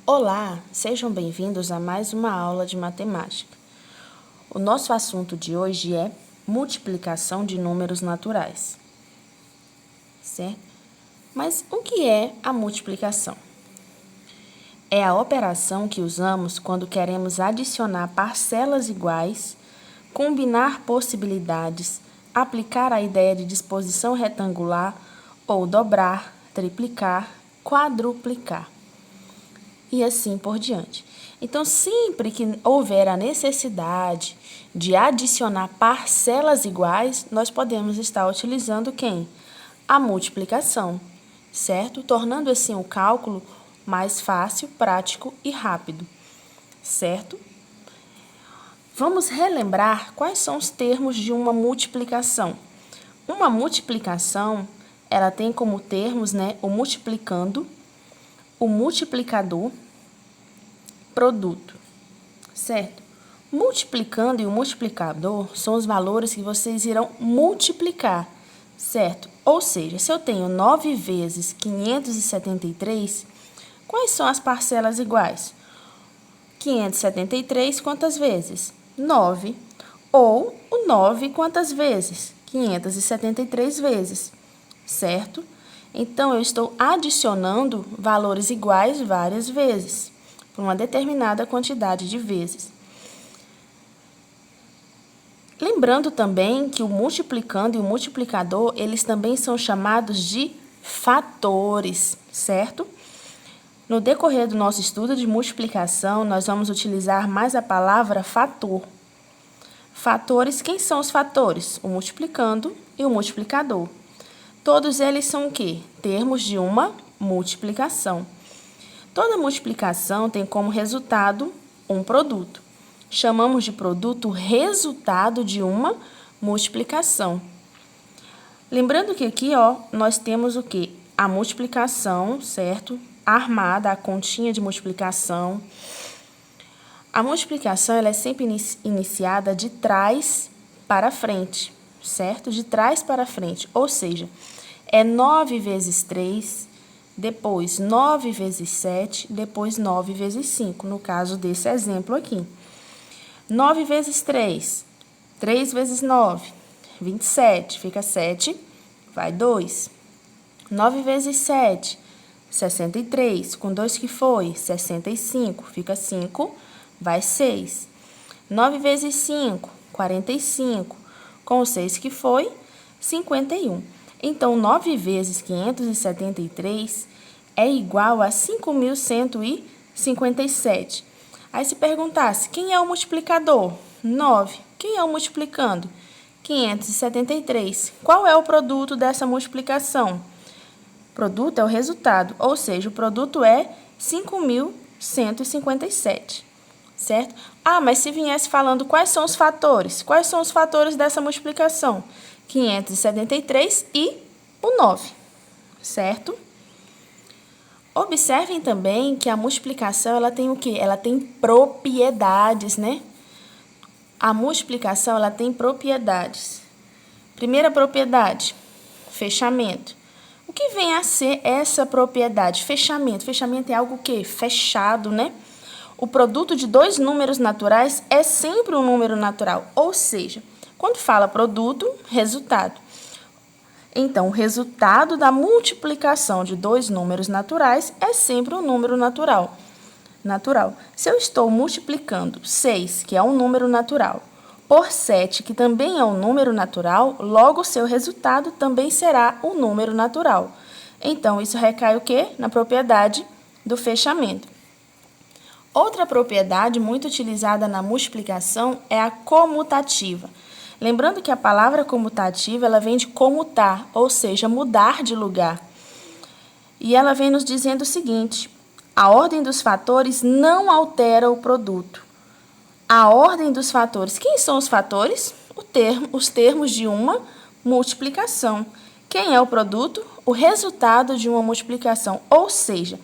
Olá, sejam bem-vindos a mais uma aula de matemática. O nosso assunto de hoje é multiplicação de números naturais, certo? Mas o que é a multiplicação? É a operação que usamos quando queremos adicionar parcelas iguais, combinar possibilidades, aplicar a ideia de disposição retangular ou dobrar, triplicar, quadruplicar. E assim por diante. Então, sempre que houver a necessidade de adicionar parcelas iguais, nós podemos estar utilizando quem? A multiplicação, certo? Tornando assim o cálculo mais fácil, prático e rápido, certo? Vamos relembrar quais são os termos de uma multiplicação. Uma multiplicação, ela tem como termos, o multiplicando, o multiplicador, produto, certo? Multiplicando e o multiplicador são os valores que vocês irão multiplicar, certo? Ou seja, se eu tenho 9 vezes 573, quais são as parcelas iguais? 573 quantas vezes? 9. Ou o 9 quantas vezes? 573 vezes, certo? Então, eu estou adicionando valores iguais várias vezes, por uma determinada quantidade de vezes. Lembrando também que o multiplicando e o multiplicador, eles também são chamados de fatores, certo? No decorrer do nosso estudo de multiplicação, nós vamos utilizar mais a palavra fator. Fatores, quem são os fatores? O multiplicando e o multiplicador. Todos eles são o quê? Termos de uma multiplicação. Toda multiplicação tem como resultado um produto. Chamamos de produto o resultado de uma multiplicação. Lembrando que aqui, nós temos o quê? A multiplicação, certo? Armada, a continha de multiplicação. A multiplicação ela é sempre iniciada de trás para frente, certo? De trás para frente, ou seja, é 9 vezes 3, depois 9 vezes 7, depois 9 vezes 5, no caso desse exemplo aqui. 9 vezes 3, 3 vezes 9, 27, fica 7, vai 2. 9 vezes 7, 63, com 2 que foi? 65, fica 5, vai 6. 9 vezes 5, 45, com 6 que foi? 51. Então, 9 vezes 573 é igual a 5.157. Aí, se perguntasse, quem é o multiplicador? 9. Quem é o multiplicando? 573. Qual é o produto dessa multiplicação? Produto é o resultado, ou seja, o produto é 5.157, certo? Ah, mas se viesse falando quais são os fatores? Quais são os fatores dessa multiplicação? 573 e o 9, certo? Observem também que a multiplicação, ela tem o quê? Ela tem propriedades, A multiplicação, ela tem propriedades. Primeira propriedade, fechamento. O que vem a ser essa propriedade? Fechamento. Fechamento é algo que fechado, O produto de dois números naturais é sempre um número natural, ou seja, quando fala produto, resultado. Então, o resultado da multiplicação de dois números naturais é sempre um número natural. Se eu estou multiplicando 6, que é um número natural, por 7, que também é um número natural, logo o seu resultado também será um número natural. Então, isso recai o quê? Na propriedade do fechamento. Outra propriedade muito utilizada na multiplicação é a comutativa. Lembrando que a palavra comutativa, ela vem de comutar, ou seja, mudar de lugar. E ela vem nos dizendo o seguinte: a ordem dos fatores não altera o produto. A ordem dos fatores. Quem são os fatores? Os termos de uma multiplicação. Quem é o produto? O resultado de uma multiplicação. Ou seja,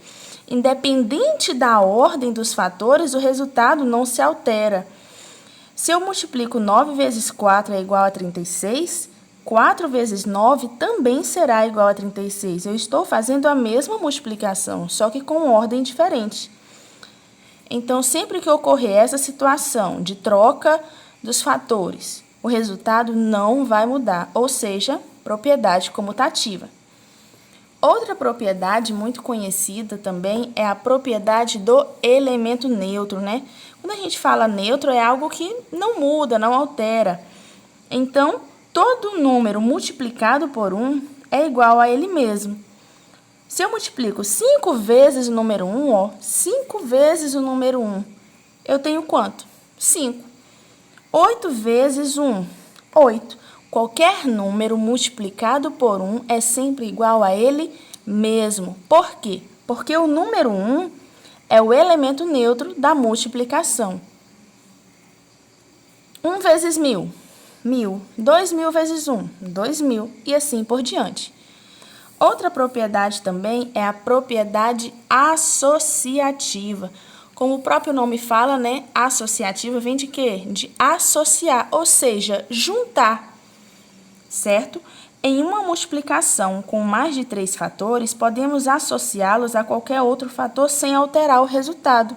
independente da ordem dos fatores, o resultado não se altera. Se eu multiplico 9 vezes 4 é igual a 36, 4 vezes 9 também será igual a 36. Eu estou fazendo a mesma multiplicação, só que com ordem diferente, Então, sempre que ocorrer essa situação de troca dos fatores, o resultado não vai mudar, ou seja, propriedade comutativa. Outra propriedade muito conhecida também é a propriedade do elemento neutro, né? Quando a gente fala neutro, é algo que não muda, não altera. Então, todo número multiplicado por 1 é igual a ele mesmo. Se eu multiplico 5 vezes o número 1, 5 vezes o número 1, eu tenho quanto? 5. 8 vezes 1, 8. Qualquer número multiplicado por 1 é sempre igual a ele mesmo. Por quê? Porque o número 1 é o elemento neutro da multiplicação. 1 vezes 1.000, 1.000. 2.000 vezes 1, 2.000. E assim por diante. Outra propriedade também é a propriedade associativa. Como o próprio nome fala, né? Associativa vem de quê? De associar, ou seja, juntar. Certo? Em uma multiplicação com mais de 3 fatores, podemos associá-los a qualquer outro fator sem alterar o resultado.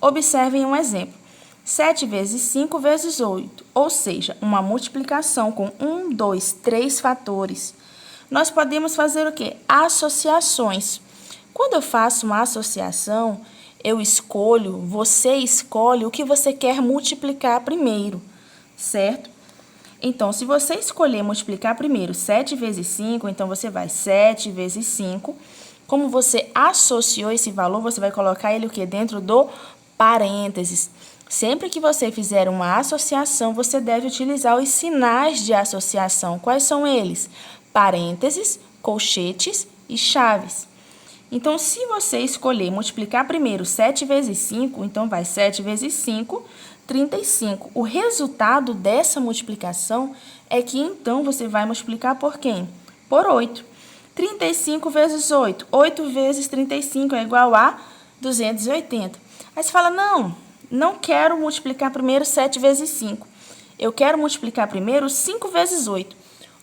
Observem um exemplo. 7 vezes 5 vezes 8, ou seja, uma multiplicação com 1, 2, 3 fatores. Nós podemos fazer o quê? Associações. Quando eu faço uma associação, você escolhe o que você quer multiplicar primeiro, certo? Então, se você escolher multiplicar primeiro 7 vezes 5, então você vai 7 vezes 5. Como você associou esse valor, você vai colocar ele o quê? Dentro do parênteses. Sempre que você fizer uma associação, você deve utilizar os sinais de associação. Quais são eles? Parênteses, colchetes e chaves. Então, se você escolher multiplicar primeiro 7 vezes 5, então vai 7 vezes 5, 35. O resultado dessa multiplicação é que, então, você vai multiplicar por quem? Por 8. 35 vezes 8. 8 vezes 35 é igual a 280. Aí você fala, não quero multiplicar primeiro 7 vezes 5. Eu quero multiplicar primeiro 5 vezes 8.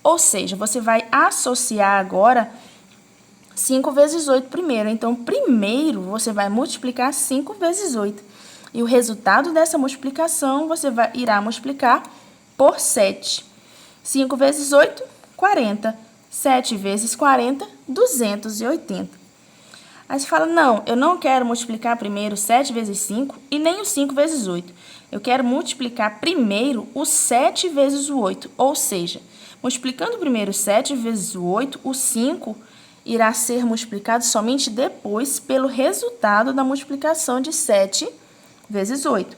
Ou seja, você vai associar agora 5 vezes 8 primeiro. Então, primeiro você vai multiplicar 5 vezes 8. E o resultado dessa multiplicação você irá multiplicar por 7. 5 vezes 8, 40. 7 vezes 40, 280. Aí você fala, eu não quero multiplicar primeiro 7 vezes 5 e nem o 5 vezes 8. Eu quero multiplicar primeiro o 7 vezes o 8. Ou seja, multiplicando primeiro 7 vezes o 8, o 5 irá ser multiplicado somente depois pelo resultado da multiplicação de 7 vezes 8.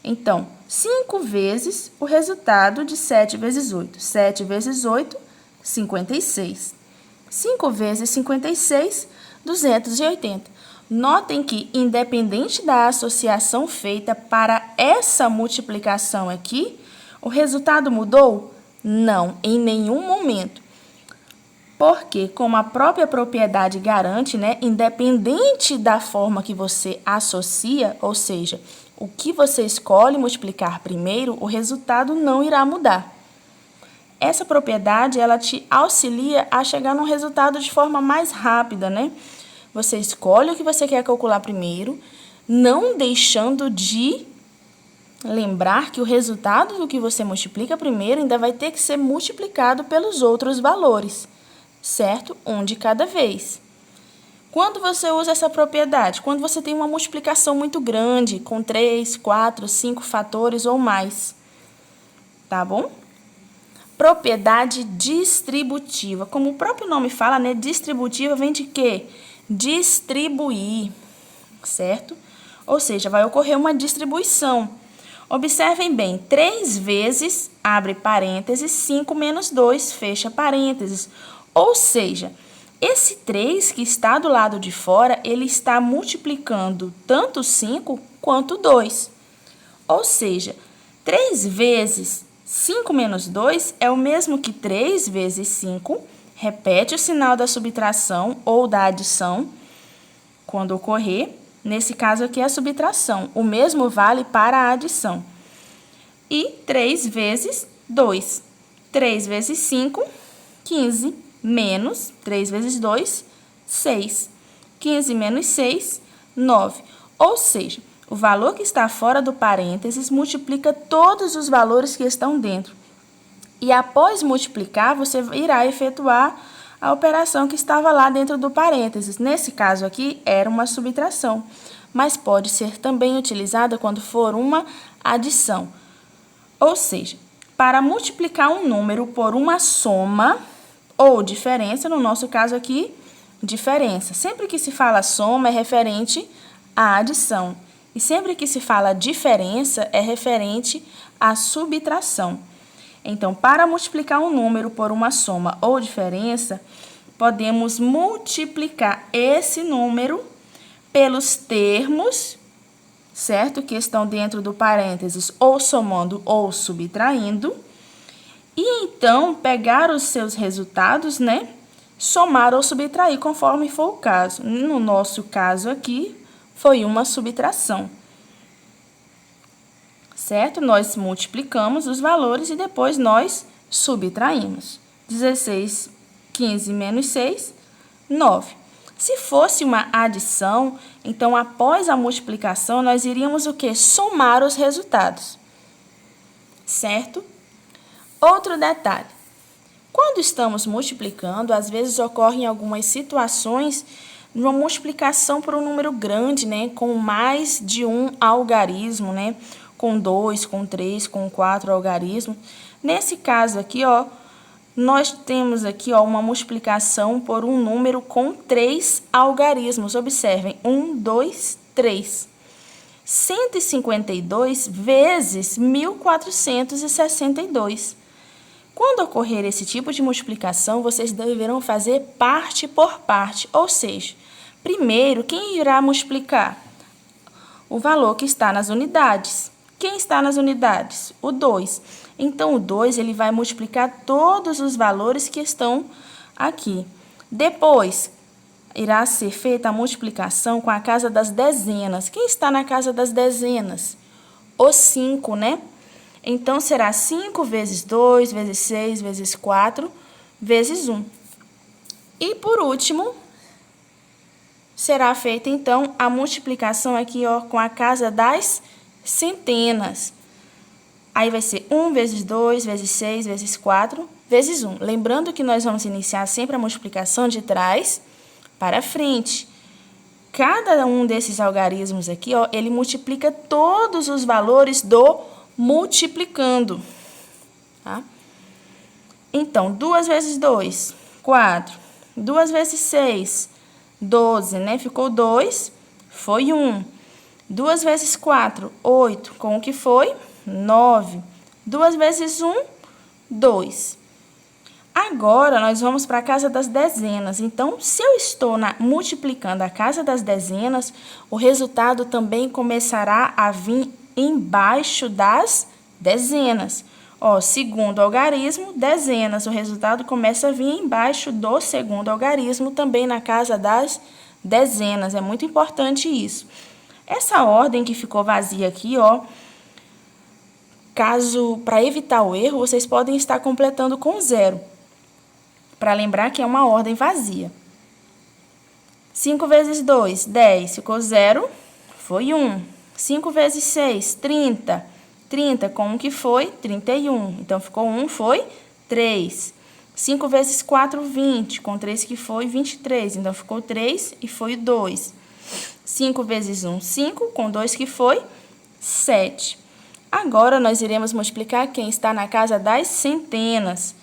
Então, 5 vezes o resultado de 7 vezes 8. 7 vezes 8, 56. 5 vezes 56, 280. Notem que, independente da associação feita para essa multiplicação aqui, o resultado mudou? Não, em nenhum momento. Porque, como a própria propriedade garante, né, independente da forma que você associa, ou seja, o que você escolhe multiplicar primeiro, o resultado não irá mudar. Essa propriedade, ela te auxilia a chegar num resultado de forma mais rápida, né? Você escolhe o que você quer calcular primeiro, não deixando de lembrar que o resultado do que você multiplica primeiro ainda vai ter que ser multiplicado pelos outros valores, certo? Um de cada vez. Quando você usa essa propriedade? Quando você tem uma multiplicação muito grande, com 3, 4, 5 fatores ou mais. Tá bom? Propriedade distributiva. Como o próprio nome fala, né? Distributiva vem de quê? Distribuir, certo? Ou seja, vai ocorrer uma distribuição. Observem bem, 3 vezes, abre parênteses, 5 menos 2, fecha parênteses. Ou seja, esse 3 que está do lado de fora, ele está multiplicando tanto 5 quanto 2. Ou seja, 3 vezes 5 menos 2 é o mesmo que 3 vezes 5. Repete o sinal da subtração ou da adição quando ocorrer. Nesse caso aqui é a subtração. O mesmo vale para a adição. E 3 vezes 2. 3 vezes 5, 15. Menos 3 vezes 2, 6. 15 menos 6, 9. Ou seja, O valor que está fora do parênteses multiplica todos os valores que estão dentro. E após multiplicar, você irá efetuar a operação que estava lá dentro do parênteses. Nesse caso aqui, era uma subtração, mas pode ser também utilizada quando for uma adição. Ou seja, para multiplicar um número por uma soma ou diferença, no nosso caso aqui, diferença. Sempre que se fala soma, é referente à adição. E sempre que se fala diferença, é referente à subtração. Então, para multiplicar um número por uma soma ou diferença, podemos multiplicar esse número pelos termos, certo? Que estão dentro do parênteses, ou somando ou subtraindo. E então, pegar os seus resultados, né? Somar ou subtrair, conforme for o caso. No nosso caso aqui, foi uma subtração. Certo? Nós multiplicamos os valores e depois nós subtraímos. 16, 15 menos 6, 9. Se fosse uma adição, então após a multiplicação, nós iríamos o quê? Somar os resultados. Certo? Outro detalhe. Quando estamos multiplicando, às vezes ocorrem algumas situações de uma multiplicação por um número grande, né? Com mais de um algarismo, né? Com 2, com 3, com 4 algarismos. Nesse caso aqui, ó, nós temos aqui, ó, uma multiplicação por um número com 3 algarismos. Observem, 1, 2, 3. 152 vezes 1462. Quando ocorrer esse tipo de multiplicação, vocês deverão fazer parte por parte, ou seja, primeiro, quem irá multiplicar? O valor que está nas unidades. Quem está nas unidades? O 2. Então, o 2 ele vai multiplicar todos os valores que estão aqui. Depois, irá ser feita a multiplicação com a casa das dezenas. Quem está na casa das dezenas? O 5, né? Então, será 5 vezes 2, vezes 6, vezes 4, vezes 1. E, por último, será feita, então, a multiplicação aqui, ó, com a casa das centenas. Aí vai ser 1 vezes 2, vezes 6, vezes 4, vezes 1. Lembrando que nós vamos iniciar sempre a multiplicação de trás para frente. Cada um desses algarismos aqui, ó, ele multiplica todos os valores do multiplicando, tá? Então, 2 vezes 2, 4. 2 vezes 6, 12, né? Ficou 2, foi 1. 2 vezes 4, 8. Com o que foi? 9. 2 vezes 1, 2. Agora, nós vamos para a casa das dezenas. Então, se eu estou multiplicando a casa das dezenas, o resultado também começará a vir embaixo das dezenas. Ó, segundo algarismo, dezenas. O resultado começa a vir embaixo do segundo algarismo, também na casa das dezenas. É muito importante isso. Essa ordem que ficou vazia aqui, ó, para evitar o erro, vocês podem estar completando com 0. Para lembrar que é uma ordem vazia. 5 vezes 2, 10. Ficou 0, foi 1. 5 vezes 6, 30. 30 com o que foi? 31. Então, ficou 1, foi 3. 5 vezes 4, 20. Com 3 que foi? 23. Então, ficou 3 e foi 2. 5 vezes 1, 5. Com 2 que foi? 7. Agora, nós iremos multiplicar quem está na casa das centenas.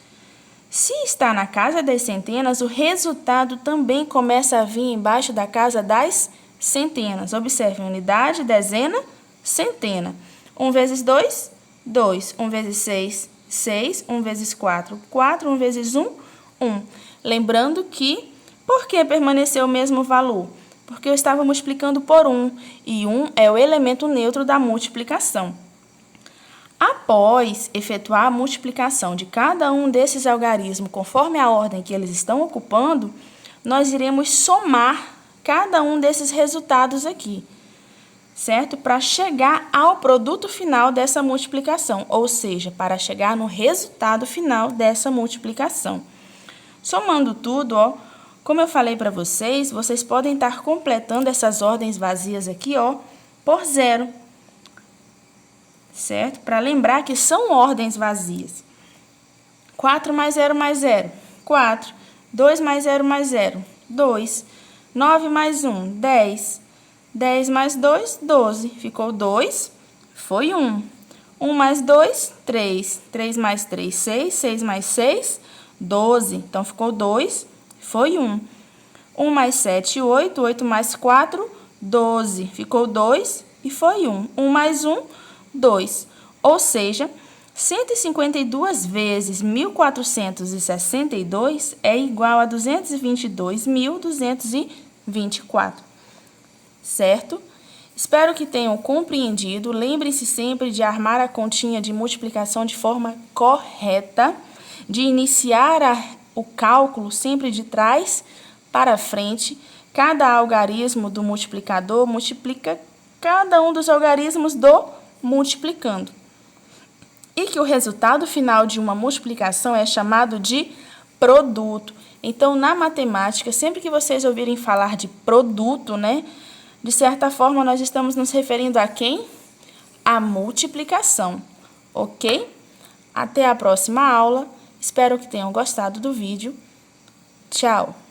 Se está na casa das centenas, o resultado também começa a vir embaixo da casa das centenas. Observe, unidade, dezena, centena. 1 vezes 2, 2. 1 vezes 6, 6. 1 vezes 4, 4. 1 vezes 1, 1. Lembrando que, por que permaneceu o mesmo valor? Porque eu estava multiplicando por 1, e 1 é o elemento neutro da multiplicação. Após efetuar a multiplicação de cada um desses algarismos, conforme a ordem que eles estão ocupando, nós iremos somar cada um desses resultados aqui, certo? Para chegar ao produto final dessa multiplicação, ou seja, para chegar no resultado final dessa multiplicação. Somando tudo, ó, como eu falei para vocês, vocês podem estar completando essas ordens vazias aqui, ó, por 0. Certo? Para lembrar que são ordens vazias. 4 mais 0 mais 0, 4. 2 mais 0 mais 0, 2. 9 mais 1, 10. 10 mais 2, 12. Ficou 2, foi 1. 1 mais 2, 3. 3 mais 3, 6. 6 mais 6, 12. Então, ficou 2, foi 1. 1 mais 7, 8. 8 mais 4, 12. Ficou 2 e foi 1. 1 mais 1, 2. Ou seja, 152 vezes 1.462 é igual a 222.224. Certo? Espero que tenham compreendido. Lembre-se sempre de armar a continha de multiplicação de forma correta, de iniciar o cálculo sempre de trás para frente. Cada algarismo do multiplicador multiplica cada um dos algarismos do multiplicando. E que o resultado final de uma multiplicação é chamado de produto. Então, na matemática, sempre que vocês ouvirem falar de produto, né? De certa forma, nós estamos nos referindo a quem? A multiplicação, ok? Até a próxima aula. Espero que tenham gostado do vídeo. Tchau!